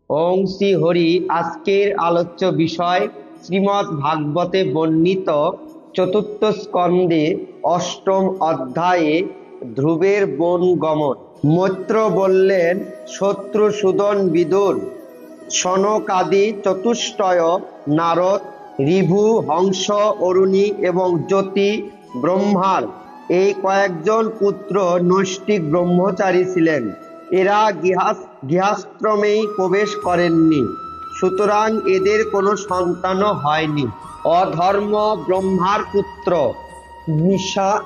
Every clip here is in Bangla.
ওং শ্রী হরি। আজকের আলোচ্য বিষয় শ্রীমদ্ ভাগবতে বর্ণিত চতুর্থ স্কন্ধে অষ্টম অধ্যায়ে ধ্রুবের বন গমন। মৈত্র বললেন, শত্রুসূদন, বিদুর, সনকাদি চতুষ্টয়, নারদ, ঋভু, হংস, অরুণী এবং জ্যোতি ব্রহ্মার এই কয়েকজন পুত্র নৈষ্ঠিক ব্রহ্মচারী ছিলেন। এরা গৃহাশ্রমেই প্রবেশ করেননি, সুতরাং এদের কোনো সন্তানও হয়নি। অধর্ম ব্রহ্মার পুত্র,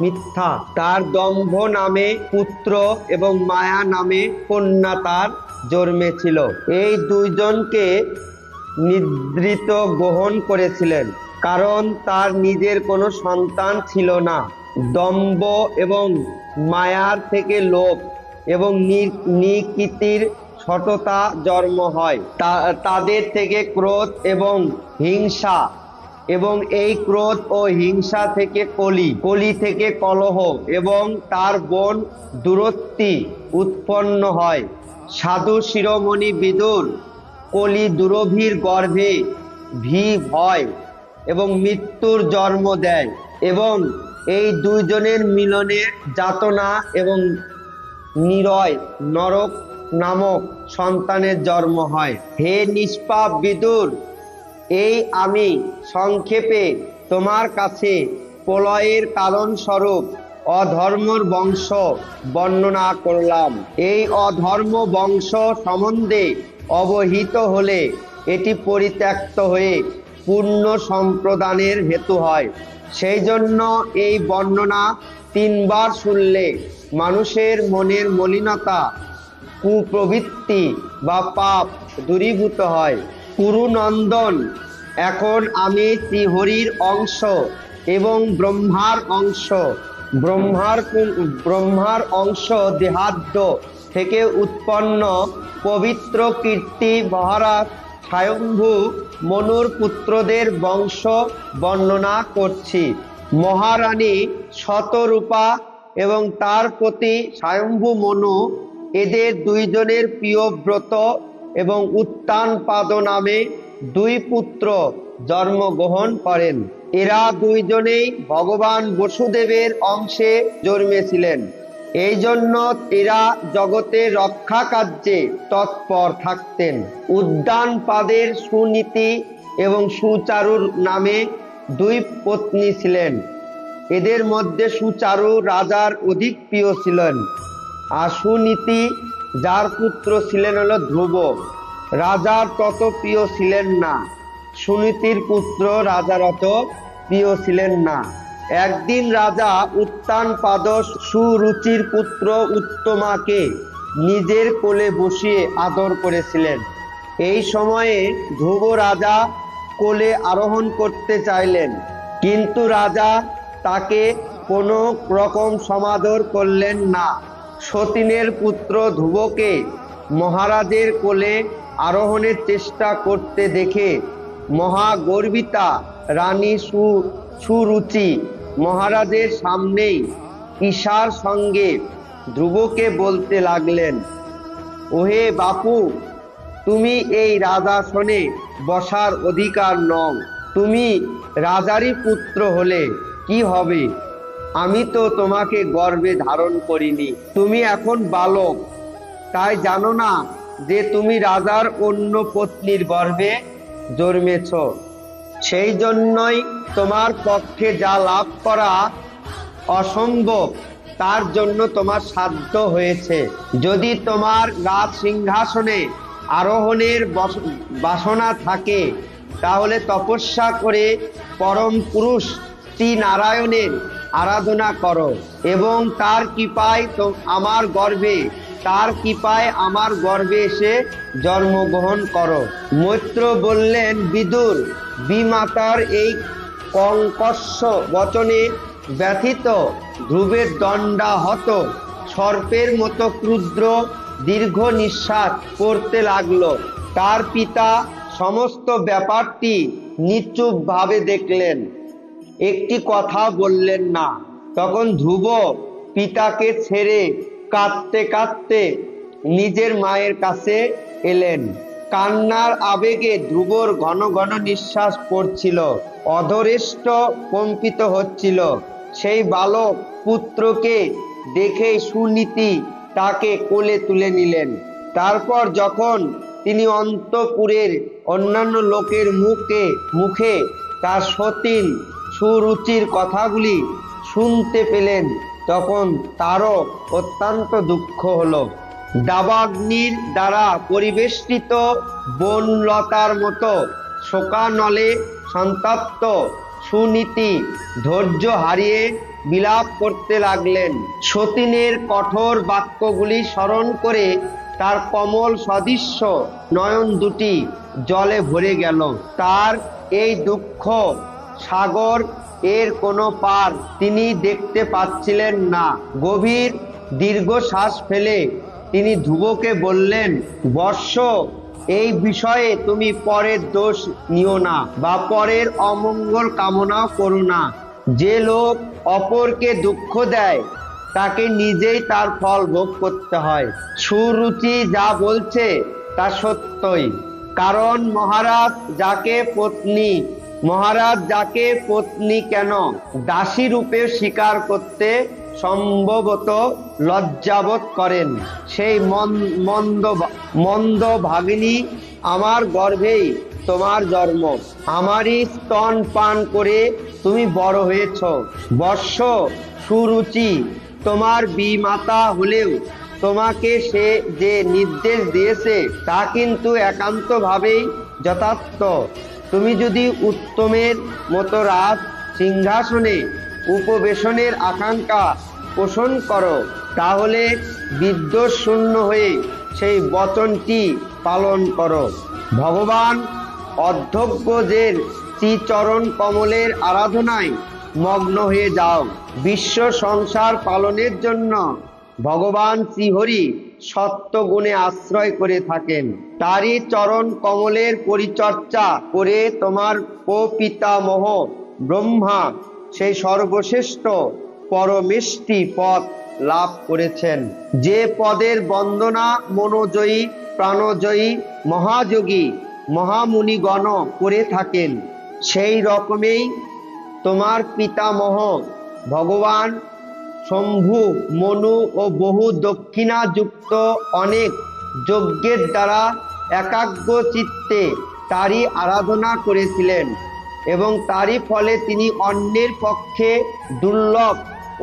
মিথ্যা তার দম্ভ নামে পুত্র এবং মায়া নামে কন্যা তার জন্মেছিল। এই দুইজনকে নিদ্রিত গ্রহণ করেছিলেন, কারণ তার নিজের কোনো সন্তান ছিল না। দম্ভ এবং মায়ার থেকে লোভ এবং নিকৃতির সততা জন্ম হয়। তাদের থেকে ক্রোধ এবং হিংসা, এবং এই ক্রোধ ও হিংসা থেকে কলি থেকে কলহ এবং তার বোন দূরত্বি উৎপন্ন হয়। সাধু শিরোমণি বিদুর কলি দুরভির গর্ভে ভয় এবং মৃত্যুর জন্ম দেয়, এবং এই দুইজনের মিলনে যাতনা এবং নিরয় নরক নামক সন্তানের জন্ম হয়। হে নিষ্পাপ বিদুর, এই আমি সংক্ষেপে তোমার কাছে প্রলয়ের কারণ স্বরূপ অধর্মর বংশ বর্ণনা করলাম। এই অধর্ম বংশ সম্বন্ধে অবহিত হলে এটি পরিত্যক্ত হয়ে পূর্ণ সম্প্রদানের হেতু হয়। সেই জন্য এই বর্ণনা 3 বার শুনলে মানুষের মনের মলিনতা, কুপ্রবৃত্তি বা পাপ দূরীভূত হয়। কুরুনন্দন, এখন আমি শ্রীহরির অংশ এবং ব্রহ্মার অংশ দেহাদ্য থেকে উৎপন্ন পবিত্র কীর্তি মহারাজ স্বয়ম্ভু মনুর পুত্রদের বংশ বর্ণনা করছি। মহারানী শতরূপা এবং তার প্রতি স্বয়ম্ভু মনু, এদের দুইজনের প্রিয়ব্রত এবং উত্তানপাদ নামে 2 পুত্র জন্মগ্রহণ করেন। এরা দুইজনেই ভগবান বসুদেবের অংশে জন্মেছিলেন। এই জন্য এরা জগতের রক্ষা কার্যে তৎপর থাকতেন। উদ্যানপাদের সুনীতি এবং সুচারুর নামে 2 পত্নী ছিলেন। এদের মধ্যে সুচারু রাজার অধিক প্রিয় ছিলেন, আর সুনীতি, যার পুত্র ছিলেন হলো ধ্রুব, রাজার তত প্রিয় ছিলেন না। সুনীতির পুত্র রাজার অত প্রিয় ছিলেন না। একদিন রাজা উত্তানপাদ সুরুচির পুত্র উত্তমাকে নিজের কোলে বসিয়ে আদর করেছিলেন। এই সময়ে ধ্রুব রাজা কোলে আরোহণ করতে চাইলেন, কিন্তু রাজা তাকে কোনো রকম সমাদর করলেন না। সতীনের পুত্র ধ্রুবকে মহারাজের কোলে আরোহণের চেষ্টা করতে দেখে মহাগর্বিতা রানী সুরুচি মহারাজের সামনেই ঈশার সঙ্গে ধ্রুবকে বলতে লাগলেন, ওহে বাপু, তুমি এই রাজাসনে বসার অধিকার নও। তুমি রাজারই পুত্র হলে কি হবে? আমি তো তোমাকে গর্ভে ধারণ করিনি। তুমি এখন বালক, তাই জানো না যে তুমি রাজার অন্য পত্নীর গর্ভে জন্মেছ। সেই জন্যই তোমার পক্ষে যা লাভ করা অসম্ভব, তার জন্য তোমার সাধ্য হয়েছে। যদি তোমার রাজ সিংহাসনে আরোহণের বাসনা থাকে, তাহলে তপস্যা করে পরম পুরুষ শ্রী নারায়ণের আরাধনা করো এবং তার কৃপায় আমার গর্ভে এসে জন্মগ্রহণ করো। মৈত্র বললেন, বিদুর, বিমাতার এই কঙ্কস্য বচনে ব্যথিত ধ্রুবের দণ্ডাহত সর্পের মতো ক্ষুদ্র দীর্ঘ নিঃশ্বাস পড়তে লাগলো। তার পিতা সমস্ত ব্যাপারটি নিশ্চুপ ভাবে দেখলেন, একটি কথা বললেন না। তখন ধ্রুব পিতাকে ছেড়ে কাঁদতে কাঁদতে নিজের মায়ের কাছে এলেন। কান্নার আবেগে ধ্রুবর ঘন ঘন নিঃশ্বাস পড়ছিল, অধরেষ্ট কম্পিত হচ্ছিল। সেই বালক পুত্রকে দেখে সুনীতি তাকে কোলে তুলে নিলেন। তারপর যখন তিনি অন্তঃপুরের অন্যান্য লোকের মুখে তার সতীন সুরুচির কথাগুলি শুনতে পেলেন, তখন তারও অত্যন্ত দুঃখ হলো। দাবাগ্নির দ্বারা পরিবেষ্টিত বনলতার মতো শোকানলে সন্তপ্ত সুনীতি ধৈর্য হারিয়ে বিলাপ করতে লাগলেন। সতীনের কঠোর বাক্যগুলি স্মরণ করে তার কমল সদৃশ্য নয়ন দুটি জলে ভরে গেল। তার এই দুঃখ সাগর এর কোনো পার তিনি দেখতে পাচ্ছিলেন না। গভীর দীর্ঘশ্বাস ফেলে তিনি ধ্রুবকে বললেন, বৎস, এই বিষয়ে তুমি পরের দোষ নিও না বা পরের অমঙ্গল কামনাও করো না। যে লোক অপরকে দুঃখ দেয় তাকে নিজেই তার ফল ভোগ করতে হয়। সুরুচি যা বলছে তা সত্যই। কারণ মহারাজ যাকে পত্নী কেন দাসী রূপে স্বীকার করতে সম্ভবত লজ্জাবোধ করেন, সেই মন্দ ভাগিনী আমার গর্ভেই তোমার জন্ম, আমারই স্তন পান করে তুমি বড় হয়েছ। বৎস সুরুচি তোমার বিমাতা হলেও তোমাকে সে যে নির্দেশ দিয়েছে তা কিন্তু একান্তভাবেই যথার্থ। তুমি যদি উত্তমের মতো রাজ সিংহাসনে উপবেশনের আকাঙ্ক্ষা পোষণ করো, তাহলে বিদ্বেষ শূন্য হয়ে সেই বচনটি পালন করো। ভগবান অধ্যক্ষদের শ্রীচরণ কমলের আরাধনায় মগ্ন হয়ে যাও। বিশ্ব সংসার পালনের জন্য ভগবান শ্রীহরি সত্যগুণে আশ্রয় করে থাকেন। তারই চরণ কমলের পরিচর্যা করে তোমার পিতামহ ব্রহ্মা সেই সর্বশ্রেষ্ঠ পরমেষ্টি পদ লাভ করেছেন। যে পদের বন্দনা মনোজয়ী প্রাণজয়ী মহাযোগী মহামুনিগণ করে থাকেন, সেই রকমেই তোমার পিতামহ ভগবান শম্ভু মনু ও বহু দক্ষিণাযুক্ত অনেক যজ্ঞের দ্বারা একাগ্র চিত্তে তারই আরাধনা করেছিলেন এবং তারই ফলে তিনি অন্যের পক্ষে দুর্লভ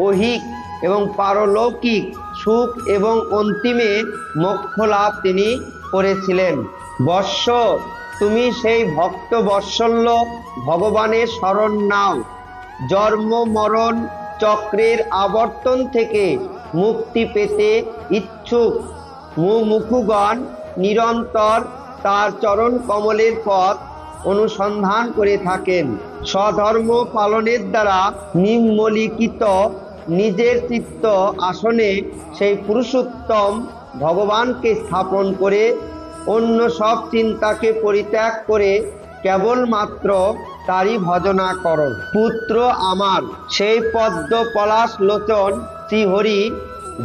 ঐহিক এবং পারলৌকিক সুখ এবং অন্তিমে মোক্ষ লাভ তিনি করেছিলেন। বৎস, তুমি সেই ভক্ত বৎসল্য ভগবানের শরণ নাও। জন্ম মরণ চক্রের আবর্তন থেকে মুক্তি পেতে ইচ্ছুক মুমুক্ষুগণ নিরন্তর তার চরণ কমলের পথ অনুসন্ধান করে থাকেন। স্বধর্ম পালনের দ্বারা নিম্নলিখিত নিজের চিত্ত আসনে সেই পুরুষোত্তম ভগবানকে স্থাপন করে অন্য সব চিন্তাকে পরিত্যাগ করে কেবলমাত্র তারই ভজনা করো। পুত্র আমার, সেই পদ্ম পলাশ লোচন শ্রীহরি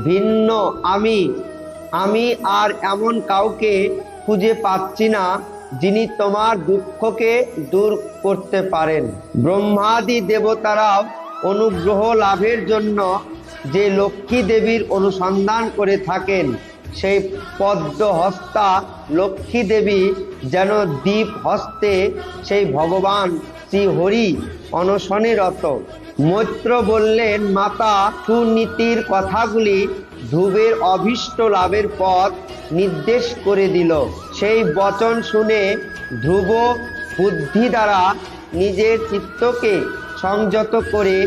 ভিন্ন আমি আর এমন কাউকে খুঁজে পাচ্ছি না যিনি তোমার দুঃখকে দূর করতে পারেন। ব্রহ্মাদি দেবতারাও অনুগ্রহ লাভের জন্য যে লক্ষ্মী দেবীর অনুসন্ধান করে থাকেন, সেই পদ্মহস্তা লক্ষ্মী দেবী যেন দীপ হস্তে সেই ভগবান শ্রীহরি অনশনেরত। মৈত্র বললেন, মাতা সুনীতির কথাগুলি ধ্রুবের অভীষ্ট লাভের পথ নির্দেশ করে দিল। সেই বচন শুনে ধ্রুব বুদ্ধি দ্বারা নিজের চিত্তকে সংযত করে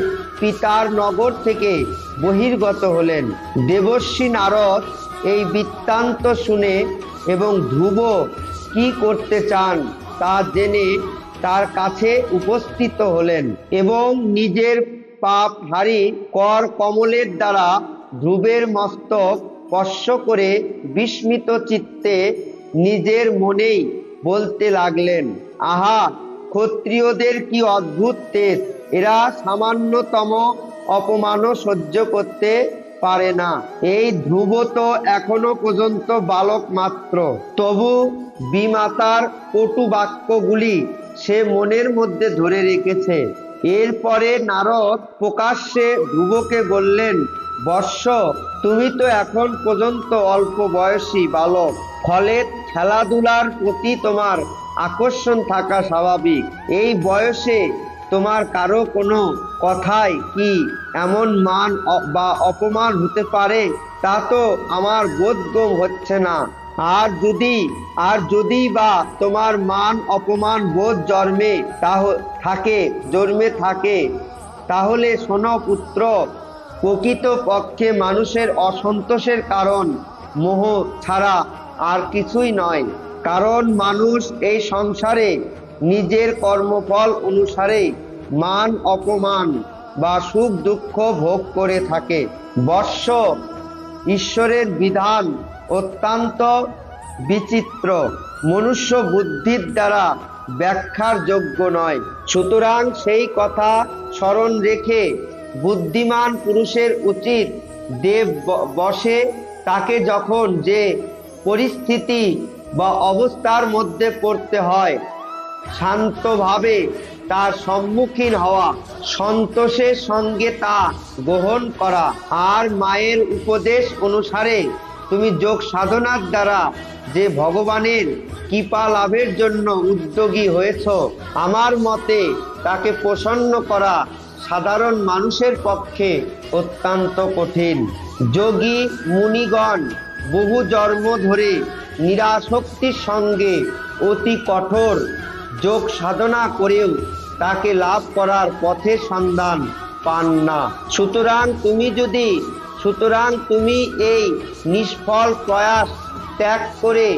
পিতার নগর থেকে বহির্গত হলেন। দেবর্ষি নারদ এই বৃত্তান্ত শুনে এবং ধ্রুব কি করতে চান তা জেনে তার কাছে উপস্থিত হলেন এবং নিজের পাপহারী কর কমলের দ্বারা ধ্রুবের মস্তক স্পর্শ করে বিস্মিত চিত্তে নিজের মনেই বলতে লাগলেন, আহা, ক্ষত্রিয়দের কি অদ্ভুত তেজ! এরা সামান্যতম অপমানও সহ্য করতে পারে না। এই ধ্রুব তো এখনো পর্যন্ত বালক মাত্র, তবু বিমাতার কটু বাক্যগুলি সে মনের মধ্যে ধরে রেখেছে। এরপরে নারদ প্রকাশ্যে ধ্রুবকে বললেন, বৎস, তুমি তো এখন পর্যন্ত অল্প বয়সী বালক, ফলে খেলাধুলার প্রতি তোমার আকর্ষণ থাকা স্বাভাবিক। এই বয়সে তোমার কারো কোনো কথায় কি এমন মান বা অপমান হতে পারে, তা তো আমার বোধগম্য হচ্ছে না। আর যদি বা তোমার মান অপমান বোধ জন্মে থাকে, তাহলে শোনো পুত্র, প্রকৃত পক্ষে মানুষের অসন্তোষের কারণ মোহ ছাড়া আর কিছুই নয়। কারণ মানুষ এই সংসারে নিজের কর্মফল অনুসারে মান অপমান বা সুখ দুঃখ ভোগ করে থাকে। বৎস, ঈশ্বরের বিধান অত্যন্ত বিচিত্র, মনুষ্য বুদ্ধির দ্বারা ব্যাখ্যার যোগ্য নয়। সুতরাং সেই কথা স্মরণ রেখে বুদ্ধিমান পুরুষের উচিত দেব বসে তাকে যখন যে পরিস্থিতি বা অবস্থার মধ্যে পড়তে হয়, শান্তভাবে তার সম্মুখীন হওয়া, সন্তোষের সঙ্গে তা গ্রহণ করা। আর মায়ের উপদেশ অনুসারে তুমি যোগ সাধনার দ্বারা যে ভগবানের কৃপা লাভের জন্য উদ্যোগী হয়েছ, আমার মতে তাকে প্রসন্ন করা সাধারণ মানুষের পক্ষে অত্যন্ত কঠিন। যোগী মুনিগণ বহু জন্ম ধরে নিরাসক্তির সঙ্গে অতি কঠোর যোগ সাধনা করেও তাকে লাভ করার পথের সন্ধান পান না। সুতরাং তুমি এই নিষ্ফল প্রয়াস ত্যাগ করে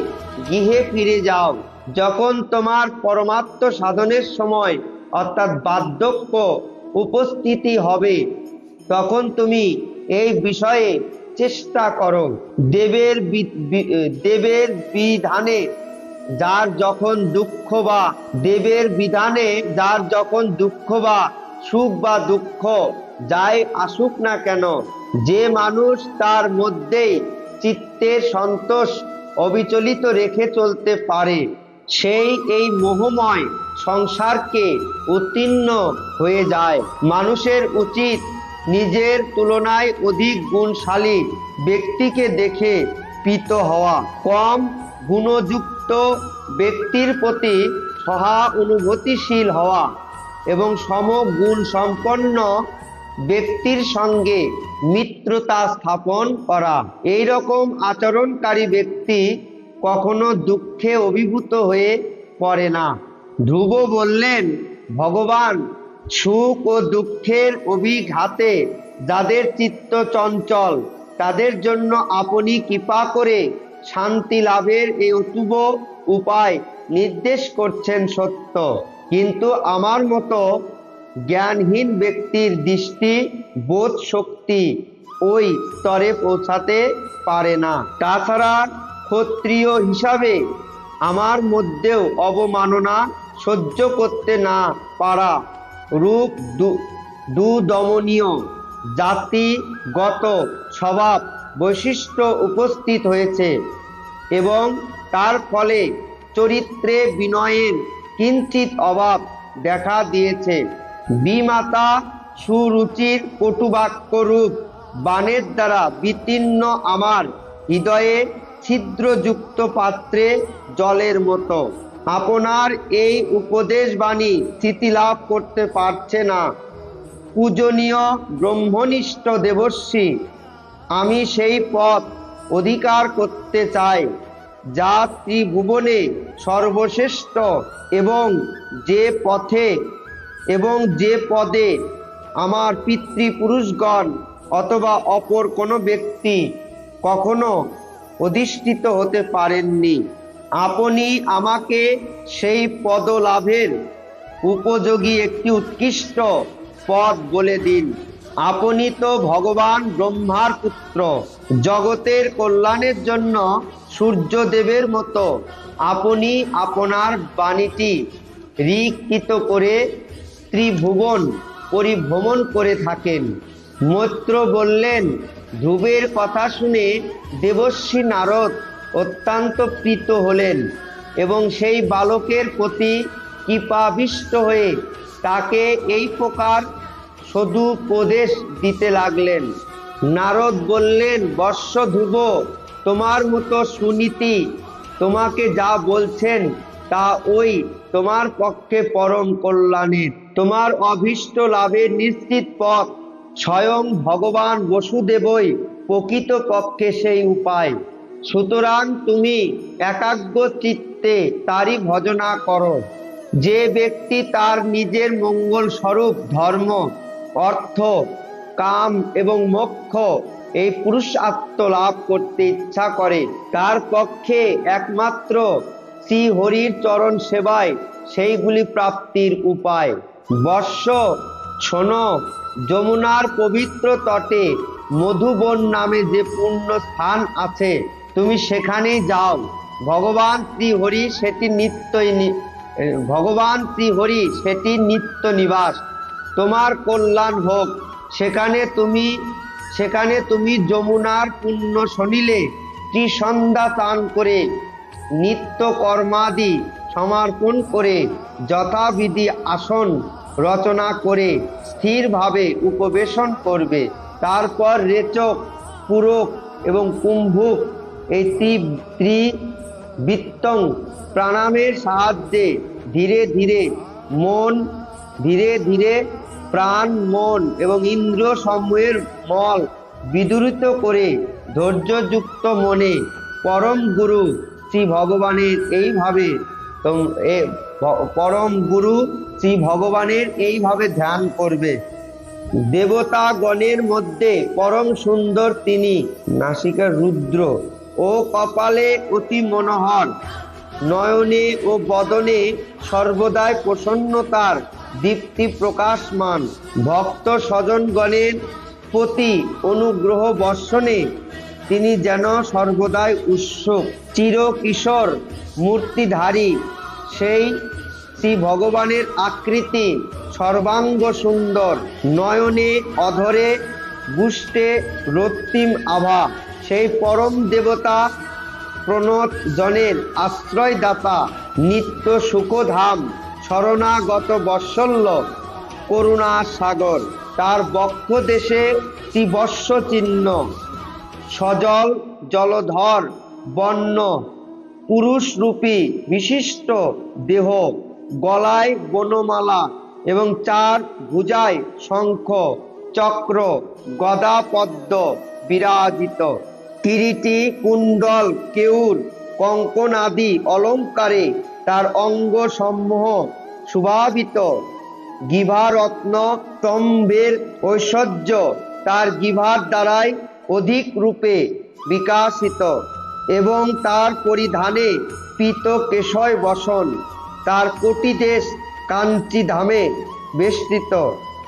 গৃহে ফিরে যাও। যখন তোমার পরমাত্ম সাধনের সময় অর্থাৎ বার্ধক্য উপস্থিতি হবে, তখন তুমি এই বিষয়ে চেষ্টা করো। দেবের বিধানে যার যখন দুঃখ বা সুখ বা দুঃখ যাই আসুক না কেন, যে মানুষ তার মধ্যেই চিত্তের সন্তোষ অবিচলিত রেখে চলতে পারে, সেই এই মোহময় সংসারকে উত্তীর্ণ হয়ে যায়। মানুষের উচিত নিজের তুলনায় অধিক গুণশালী ব্যক্তিকে দেখে প্রীত হওয়া, কম গুণযুক্ত ব্যক্তির প্রতি সহানুভূতিশীল হওয়া এবং সমগুণ সম্পন্ন ব্যক্তির সঙ্গে মিত্রতা স্থাপন করা। এই রকম আচরণকারী ব্যক্তি কখনো দুঃখে অভিভূত হয়ে পড়ে না। ধ্রুব বললেন, ভগবান, সুখ ও দুঃখের অভিঘাতে যাদের চিত্ত চঞ্চল, তাদের জন্য আপনি কৃপা করে শান্তি লাভের এই অতুব উপায় নির্দেশ করছেন সত্য, কিন্তু আমার মতো জ্ঞানহীন ব্যক্তির দৃষ্টি বোধ শক্তি ওই স্তরে পৌঁছাতে পারে না। তাছাড়া ক্ষত্রিয় হিসাবে আমার মধ্যেও অবমাননা সহ্য করতে না পারা রূপ দুদমনীয় জাতিগত স্বভাব বৈশিষ্ট্য উপস্থিত হয়েছে এবং তার ফলে চরিত্রে বিনয়ের কিঞ্চিত অভাব দেখা দিয়েছে। বিমাতা সুরুচির কটুবাক্য রূপ বাণের দ্বারা বিতীর্ণ আমার হৃদয়ে ছিদ্রযুক্ত পাত্রে জলের মতো। আপনার এই উপদেশ বাণী স্থিতি লাভ করতে পারছে না। পূজনীয় ব্রহ্মনিষ্ঠ দেবর্ষি, আমি সেই পথ অধিকার করতে চাই যা ত্রিভুবনে সর্বশ্রেষ্ঠ এবং যে পদে আমার পিতৃপুরুষগণ অথবা অপর কোনো ব্যক্তি কখনো অধিষ্ঠিত হতে পারেননি। আপনি আমাকে সেই পদ লাভের উপযোগী একটি উৎকৃষ্ট পদ বলে দিন। আপনি তো ভগবান ব্রহ্মার পুত্র, জগতের কল্যাণের জন্য সূর্যদেবের মতো আপনি আপনার বাণীটি ঋকৃত করে ত্রিভুবন পরিভ্রমণ করে থাকেন। মৈত্র বললেন, ধ্রুবের কথা শুনে দেবর্ষি নারদ অত্যন্ত প্রীত হলেন এবং সেই বালকের প্রতি কৃপাবিষ্ট হয়ে তাকে এই প্রকার সদুপদেশ দিতে লাগলেন। নারদ বললেন, বৎস ধ্রুব, তোমার মতো সুনীতি তোমাকে যা বলছেন তা ওই তোমার পক্ষে পরম কল্যাণের, তোমার অভীষ্ট লাভের নিশ্চিত পথ। স্বয়ং ভগবান বসুদেবই প্রকৃত পক্ষে সেই উপায়। সুতরাং তুমি একাগ্র চিত্তে তারই ভজনা করো। যে ব্যক্তি তার নিজের মঙ্গল স্বরূপ ধর্ম, অর্থ, কাম এবং মোক্ষ এই পুরুষার্থ লাভ করতে ইচ্ছা করে, তার পক্ষে একমাত্র শ্রী হরির চরণ সেবায় সেইগুলি প্রাপ্তির উপায়। বর্ষ, শোনো, যমুনার পবিত্র তটে মধুবন নামে যে পুণ্য স্থান আছে, তুমি সেখানেই যাও। ভগবান শ্রী হরি সেটি নিত্য নিবাস। তোমার কল্যাণ হোক। সেখানে তুমি যমুনার পুণ্য শনিলে ত্রিসন্ধ্যা স্নান করে নিত্য কর্মাদি সমর্পণ করে যথাবিধি আসন রচনা করে স্থিরভাবে উপবেশন করবে। তারপর রেচক, পুরক এবং কুম্ভুক এই ত্রিবৃত্তং প্রাণায়ামের সাহায্যে ধীরে ধীরে প্রাণ, মন এবং ইন্দ্রিয় সমূহের মল বিদূরিত করে ধৈর্যযুক্ত মনে পরম গুরু শ্রী ভগবানের এইভাবে ধ্যান করবে। দেবতাগণের মধ্যে পরম সুন্দর তিনি, নাসিকার রুদ্র ও কপালে অতি মনোহর, নয়নে ও বদনে সর্বদাই প্রসন্নতার দীপ্তি প্রকাশমান। ভক্ত স্বজনগণের প্রতি অনুগ্রহ বর্ষণে তিনি যেন সর্বদাই উৎসুক। চিরকিশোর মূর্তিধারী সেই শ্রী ভগবানের আকৃতি সর্বাঙ্গ সুন্দর, নয়নে অধরে গুষ্টে রক্তিম আভা। সেই পরম দেবতা প্রণত জনের আশ্রয়দাতা, নিত্য সুখধাম, শরণাগত বৎসল্য, করুণা সাগর। তার বক্ষ দেশে ত্রিবর্ষ চিহ্ন, সজল জলধর বর্ণ, পুরুষরূপী বিশিষ্ট দেহ, গলায় বনমালা এবং চার ভুজায় শঙ্খ, চক্র, গদা, পদ্ম বিরাজিত। কিরীটি, কুণ্ডল, কেউর, কঙ্কণ আদি অলঙ্কারে তার অঙ্গ সমূহ শোভাবিত। গিভারত্ন স্তম্ভের ঐশ্বর্য তার গিভার দ্বারাই অধিক রূপে বিকাশিত এবং তার পরিধানে পীত কেশয় বসন। তার কোটিদেশ কাঞ্চি ধামে বেষ্টিত,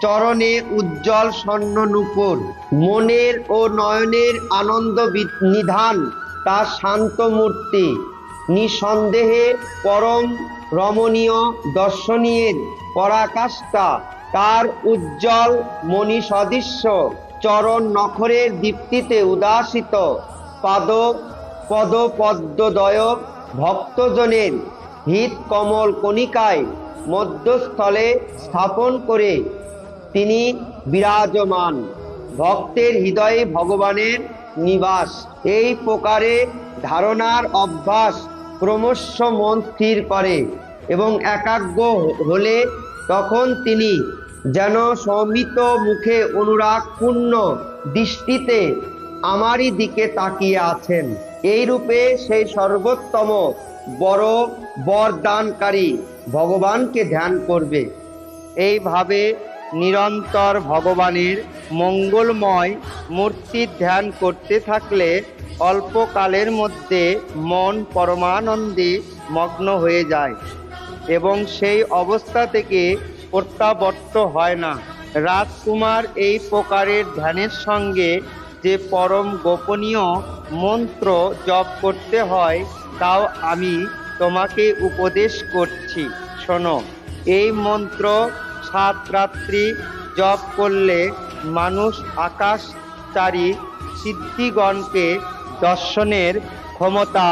চরণে উজ্জ্বল স্বর্ণ নূপুর। মনের ও নয়নের আনন্দ নিধান তার শান্ত মূর্তি। নিঃসন্দেহে পরম রমণীয় দর্শনীয়ের পরাকাষ্ঠা তার উজ্জ্বল মণি সদৃশ্য চরণ নখরের দীপ্তিতে উদাসিত। পদ্মদয় ভক্তজনের হিত কমল কণিকায় মধ্যস্থলে স্থাপন করে তিনি বিরাজমান। ভক্তের হৃদয়ে ভগবানের নিবাস। এই প্রকারে ধারণার অভ্যাস ক্রমশ মন স্থির করে এবং একাগ্র হলে তখন তিনি যেন সমিত মুখে অনুরাগপূর্ণ দৃষ্টিতে আমারই দিকে তাকিয়ে আছেন। এই রূপে সেই সর্বোত্তম বড় বরদানকারী ভগবানকে ধ্যান করবে। এইভাবে নিরন্তর ভগবানের মঙ্গলময় মূর্তির ধ্যান করতে থাকলে অল্পকালের মধ্যে মন পরমানন্দে মগ্ন হয়ে যায় এবং সেই অবস্থা থেকে প্রত্যাবর্ত হয় না। রাজকুমার, এই প্রকারের ধ্যানের সঙ্গে যে পরম গোপনীয় মন্ত্র জপ করতে হয় তাও আমি তোমাকে উপদেশ করছি, শোনো। এই মন্ত্র 7 রাত্রি জপ করলে মানুষ আকাশচারী সিদ্ধিগণকে দর্শনের ক্ষমতা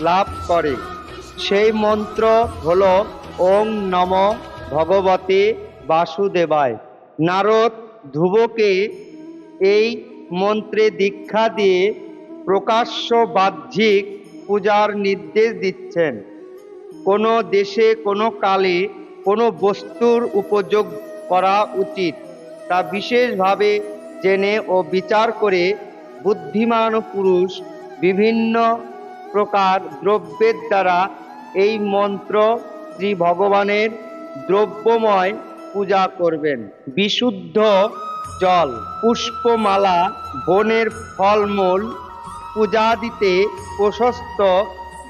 লাভ করে। সেই মন্ত্র হল ওং নমো ভগবতে বাসুদেবায়। নারদ ধ্রুবকে এই মন্ত্রে দীক্ষা দিয়ে প্রকাশ্য বাহ্যিক পূজার নির্দেশ দিচ্ছেন। কোনো দেশে কোনো কালে কোনো বস্তুর উপযোগ করা উচিত তা বিশেষভাবে জেনে ও বিচার করে বুদ্ধিমান পুরুষ বিভিন্ন প্রকার দ্রব্যের দ্বারা এই মন্ত্র শ্রী ভগবানের দ্রব্যময় পূজা করবেন। বিশুদ্ধ জল, পুষ্পমালা, বনের ফলমূল পূজা দিতে প্রশস্ত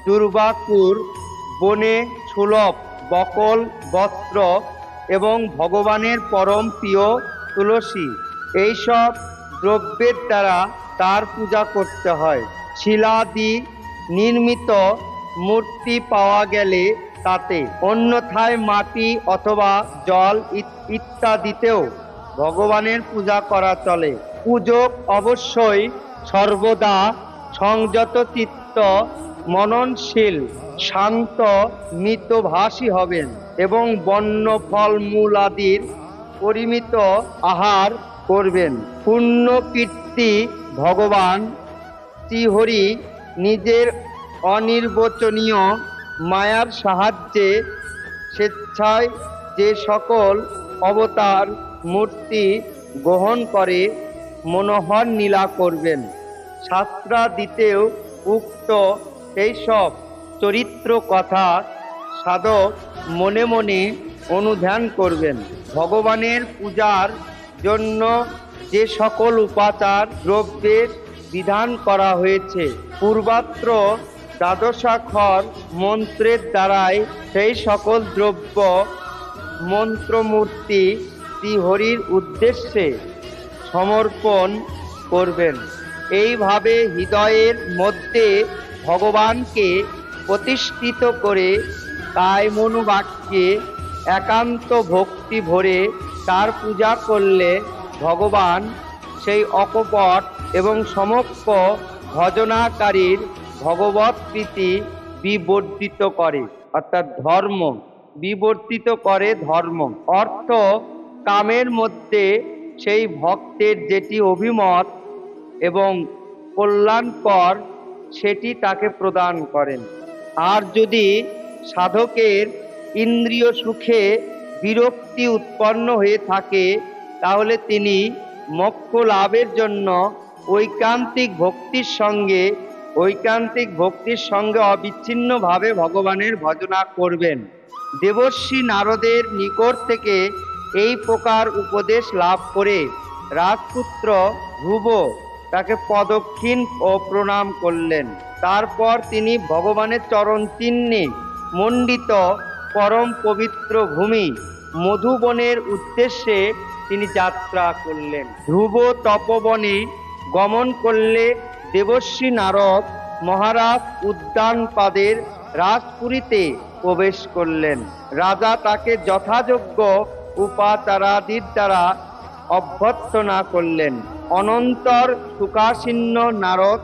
দুর্বাকুর বনে সুলভ বকল বস্ত্র এবং ভগবানের পরম প্রিয় তুলসী, এইসব দ্রব্যের দ্বারা তার পূজা করতে হয়। শিলাদি নির্মিত মূর্তি পাওয়া গেলে তাতে, অন্যথায় মাটি অথবা জল ইত্যাদিতেও ভগবানের পূজা করা চলে। পূজক অবশ্যই সর্বদা সংযত চিত্ত, মননশীল, শান্ত, মিতভাষী হবেন এবং বন্য ফলমূল আদির পরিমিত আহার করবেন। পুণ্য কীর্তি ভগবান শ্রীহরি নিজের অনির্বচনীয় মায়ার সাহায্যে স্বেচ্ছায় যে সকল অবতার মূর্তি গ্রহণ করে মনোহর লীলা করবেন। শাস্ত্রাদিতেও উক্ত সেই সব চরিত্র কথা সাধক মনে মনে অনুধ্যান করবেন। ভগবানের পূজার জন্য যে সকল উপাচার দ্রব্যের বিধান করা হয়েছে, পূর্বাত্র দ্বাদশাক্ষর মন্ত্রের দ্বারাই সেই সকল দ্রব্য মন্ত্রমূর্তি শ্রীহরির উদ্দেশ্যে সমর্পণ করবেন। এইভাবে হৃদয়ের মধ্যে ভগবানকে প্রতিষ্ঠিত করে কায় মনোবাক্যে একান্ত ভক্তি ভরে তার পূজা করলে ভগবান সেই অকপট এবং সমক্ষ ভজনাকারীর ভগবৎ প্রীতি বিবর্তিত করে, অর্থাৎ ধর্ম বিবর্তিত করে। ধর্ম অর্থ কামের মধ্যে সেই ভক্তের যেটি অভিমত এবং কল্যাণকর সেটি তাকে প্রদান করেন। আর যদি সাধকের ইন্দ্রিয় সুখে বিরক্তি উৎপন্ন হয়ে থাকে তাহলে তিনি মোক্ষ লাভের জন্য ঐকান্তিক ভক্তির সঙ্গে অবিচ্ছিন্নভাবে ভগবানের ভজনা করবেন। দেবর্ষি নারদের নিকট থেকে এই প্রকার উপদেশ লাভ করে রাজপুত্র ধ্রুব তাকে প্রদক্ষিণ ও প্রণাম করলেন। তারপর তিনি ভগবানের চরণ চিহ্নে মণ্ডিত পরম পবিত্র ভূমি মধুবনের উদ্দেশ্যে তিনি যাত্রা করলেন। ধ্রুব তপবনে গমন করলে দেবর্ষি নারদ মহারাজ উদ্যানপাদের রাজপুরীতে প্রবেশ করলেন। রাজা তাকে যথাযোগ্য উপাচারাদির দ্বারা অভ্যর্থনা করলেন। অনন্তর সুখাসীন্য নারদ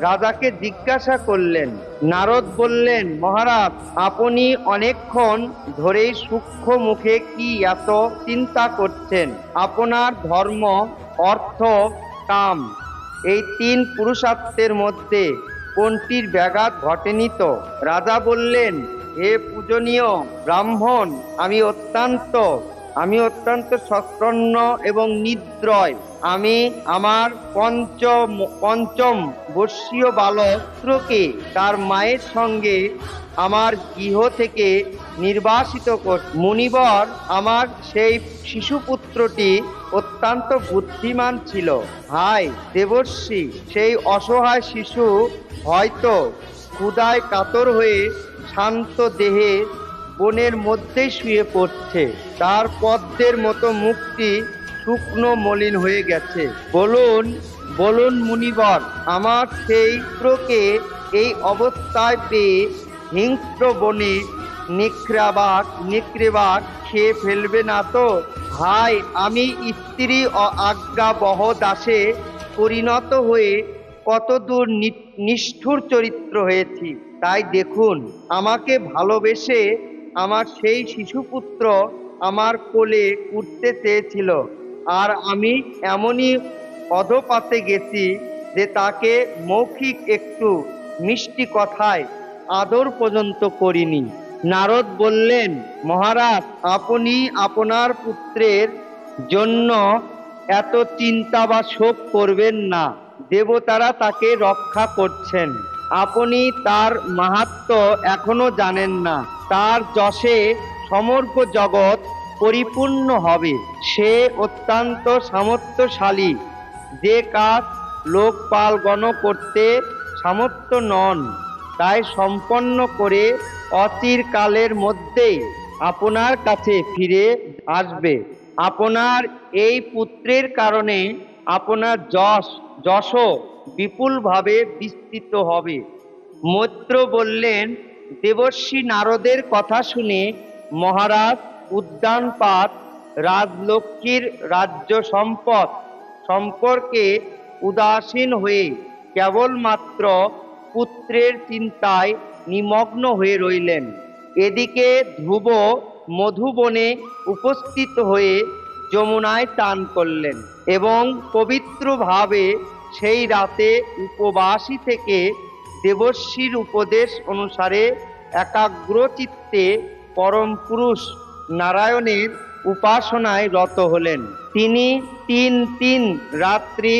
রাজাকে জিজ্ঞাসা করলেন। নারদ বললেন, মহারাজ, আপনি অনেকক্ষণ ধরেই সূক্ষ্ম মুখে কি এত চিন্তা করছেন? আপনার ধর্ম, অর্থ, কাম এই তিন পুরুষার্থের মধ্যে কোনটির ব্যাঘাত ঘটেনি তো? রাজা বললেন, হে পূজনীয় ব্রাহ্মণ, আমি অত্যন্ত সস্ত্রন্ন এবং নিদ্রয়। আমি আমার পঞ্চম বর্ষীয় বালককে তার মায়ের সঙ্গে আমার গৃহ থেকে নির্বাসিত করছি। মুনিবর, আমার সেই শিশুপুত্রটি অত্যন্ত বুদ্ধিমান ছিল। হায় দেবর্ষি, সেই অসহায় শিশু হয়তো ক্ষুধায় কাতর হয়ে শান্ত দেহে বনের মধ্যেই শুয়ে পড়ছে। তার পদ্মের মতো মুখটি শুকনো মলিন হয়ে গেছে। বলুন মুনিবর, আমার সেই পুত্রকে এই অবস্থায় পেয়ে হিংস্র বনে নিক্ষেবার খেয়ে ফেলবে না তো? ভাই, আমি স্ত্রী ও আজ্ঞাবহ দাসে পরিণত হয়ে কতদূর নিষ্ঠুর চরিত্র হয়েছি, তাই দেখুন। আমাকে ভালোবেসে আমার সেই শিশুপুত্র আমার কোলে উঠতে চেয়েছিল, আর আমি এমনই অধপাতে গেছি যে তাকে মৌখিক একটু মিষ্টি কথায় আদর পর্যন্ত করিনি। নারদ বললেন, মহারাজ, আপনি আপনার পুত্রের জন্য এত চিন্তা বা শোক করবেন না। দেবতারা তাকে রক্ষা করছেন। আপনি তার মাহাত্ম্য এখনো জানেন না। তার যশে সমগ্র জগৎ পরিপূর্ণ হবে। সে অত্যন্ত সামর্থ্যশালী, যে কাজ লোকপালগণ করতে সামর্থ্য নন, তাই সম্পন্ন করে অচিরকালের মধ্যেই আপনার কাছে ফিরে আসবে। আপনার এই পুত্রের কারণে আপনার যশও বিপুলভাবে বিস্তৃত হবে। মৈত্র বললেন, দেবর্ষি নারদের কথা শুনে মহারাজ উদ্যানপাত, রাজলক্ষ্মীর রাজ্য সম্পদ সম্পর্কে উদাসীন হয়ে কেবলমাত্র পুত্রের চিন্তায় নিমগ্ন হয়ে রইলেন। এদিকে ধ্রুব মধুবনে উপস্থিত হয়ে যমুনায় স্নান করলেন এবং পবিত্রভাবে সেই রাতে উপবাসী থেকে দেবর্ষির উপদেশ অনুসারে একাগ্র চিত্তে পরম পুরুষ নারায়ণের উপাসনায় রত হলেন। তিনি তিন রাত্রি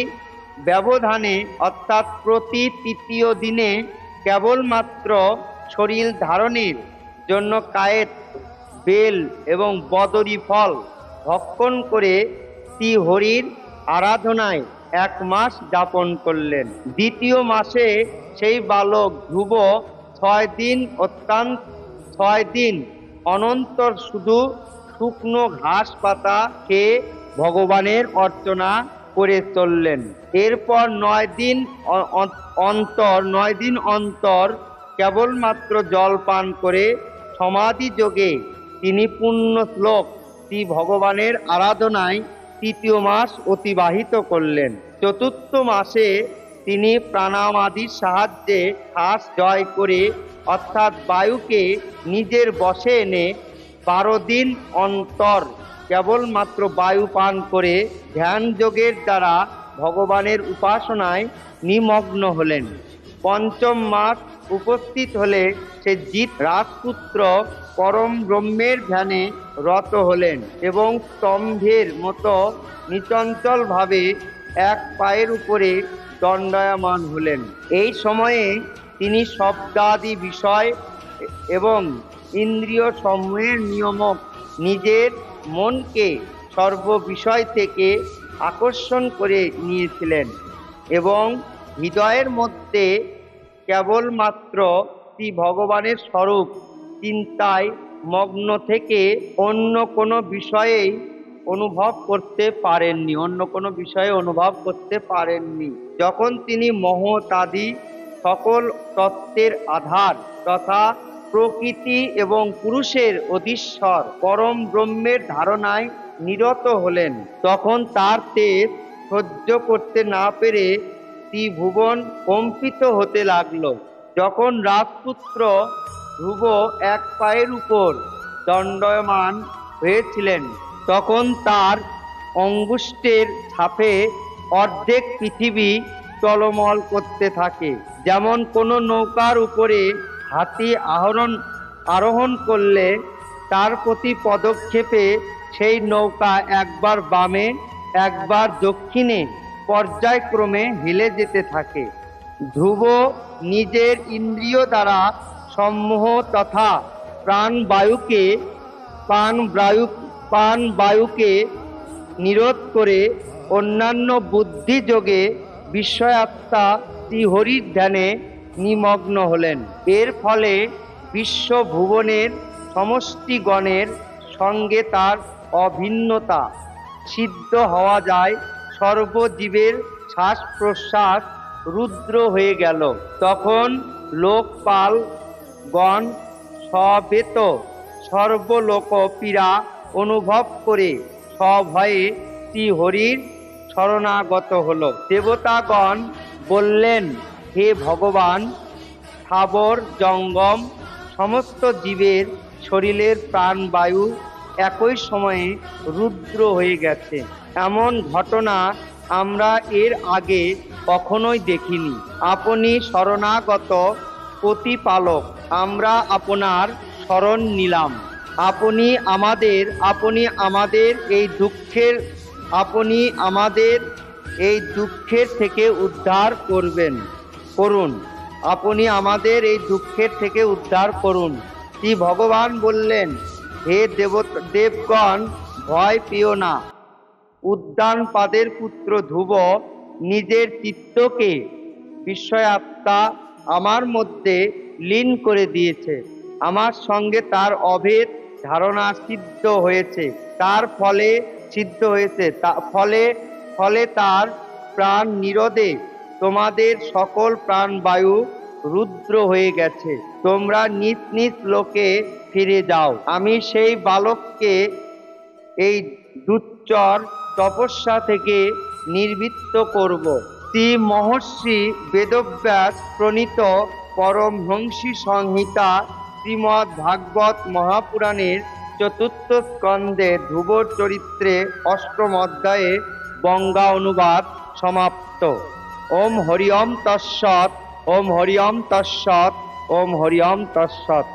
ব্যবধানে, অর্থাৎ প্রতি তৃতীয় দিনে কেবলমাত্র শরীর ধারণের জন্য কায়েত, বেল এবং বদরি ফল ভক্ষণ করে শ্রীহরির আরাধনায় 1 মাস যাপন করলেন। দ্বিতীয় মাসে সেই বালক ধ্রুব 6 দিন অনন্তর শুধু শুকনো ঘাস পাতা খেয়ে ভগবানের অর্চনা করে চললেন। এরপর 9 দিন অন্তর কেবলমাত্র জল পান করে সমাধি যোগে তিনি পূর্ণ শ্লোক শ্রী ভগবানের আরাধনায় 3য় মাস অতিবাহিত করলেন। 4র্থ মাসে তিনি প্রাণায়ামাদির সাহায্যে শ্বাস জয় করে, অর্থাৎ বায়ুকে নিজের বশে এনে 12 দিন অন্তর কেবলমাত্র বায়ু পান করে ধ্যান যোগের দ্বারা ভগবানের উপাসনায় নিমগ্ন হলেন। 5ম মাস উপস্থিত হলে সে জিত রাজপুত্র পরম ব্রহ্মের ধ্যানে রত হলেন এবং স্তম্ভের মতো নিচঞ্চলভাবে 1 পায়ের উপরে দণ্ডায়মান হলেন। এই সময়ে তিনি শব্দাদি বিষয় এবং ইন্দ্রিয় সমূহের নিয়ামক নিজের মনকে সর্ববিষয় থেকে আকর্ষণ করে নিয়েছিলেন এবং হৃদয়ের মধ্যে কেবলমাত্র শ্রী ভগবানের স্বরূপ চিন্তায় মগ্ন থেকে অন্য কোনো বিষয়েই অনুভব করতে পারেননি। যখন তিনি মহতাদি সকল তত্ত্বের আধার তথা প্রকৃতি এবং পুরুষের অধীশ্বর পরম ব্রহ্মের ধারণায় নিরত হলেন, তখন তার তেজ সহ্য করতে না পেরে ত্রিভুবন কম্পিত হতে লাগল। যখন রাজপুত্র ধ্রুব 1 পায়ের উপর দণ্ডায়মান হয়েছিলেন, তখন তার অঙ্গুষ্ঠের ছাপে অর্ধেক পৃথিবী টলমল করতে থাকে। যেমন কোনো নৌকার উপরে হাতি আরোহণ করলে তার প্রতি পদক্ষেপে সেই নৌকা একবার বামে একবার দক্ষিণে পর্যায়ক্রমে হেলে যেতে থাকে। ধ্রুব নিজের ইন্দ্রিয় দ্বারা সম্মোহ তথা প্রাণবায়ুকে নিরোধ করে অন্যান্য বুদ্ধিযোগে বিস্ময়াত্মা শ্রীহরির ধ্যানে নিমগ্ন হলেন। এর ফলে বিশ্বভুবনের সমষ্টিগণের সঙ্গে তার অভিন্নতা সিদ্ধ হওয়া যায়। সর্বজীবের শ্বাস প্রশ্বাস রুদ্র হয়ে গেল। তখন লোকপালগণ সবেত সর্বলোক পীড়া অনুভব করে সভয়ে শ্রীহরির শরণাগত হল। দেবতাগণ বললেন, হে ভগবান, স্থাবর জঙ্গম সমস্ত জীবের শরীরের প্রাণবায়ু একই সময়ে রুদ্র হয়ে গেছে। এমন ঘটনা আমরা এর আগে কখনোই দেখিনি। আপনি শরণাগত প্রতিপালক, আমরা আপনার শরণ নিলাম। আপনি আমাদের এই দুঃখের থেকে উদ্ধার করুন। আপনি আমাদের এই দুঃখের থেকে উদ্ধার করুন। শ্রী ভগবান বললেন, হে দেবগণ, ভয় পেও না। উদ্যানপাদের পুত্র ধ্রুব নিজের চিত্তকে বিস্ময়াত্মা আমার মধ্যে লীন করে দিয়েছে। আমার সঙ্গে তার অভেদ ধারণা সিদ্ধ হয়েছে। ফলে তার প্রাণ নিরোধে তোমাদের সকল প্রাণবায়ু রুদ্র হয়ে গেছে। তোমরা নিজ নিজ লোকে ফিরে যাও। আমি সেই বালককে এই দুচ্চর তপস্যা থেকে নিবৃত্ত করব। শ্রী মহর্ষি বেদব্যাস প্রণীত পরমহংসী সংহিতা শ্রীমদ্ ভাগবত মহাপুরাণের চতুর্থ স্কন্ধে ধ্রুবর চরিত্রে অষ্টম অধ্যায়ে বঙ্গা অনুবাদ সমাপ্ত। ওম হরি ওম তৎসৎ, ওম হরি ওম তৎসৎ, ওম হরি ওম তৎসৎ।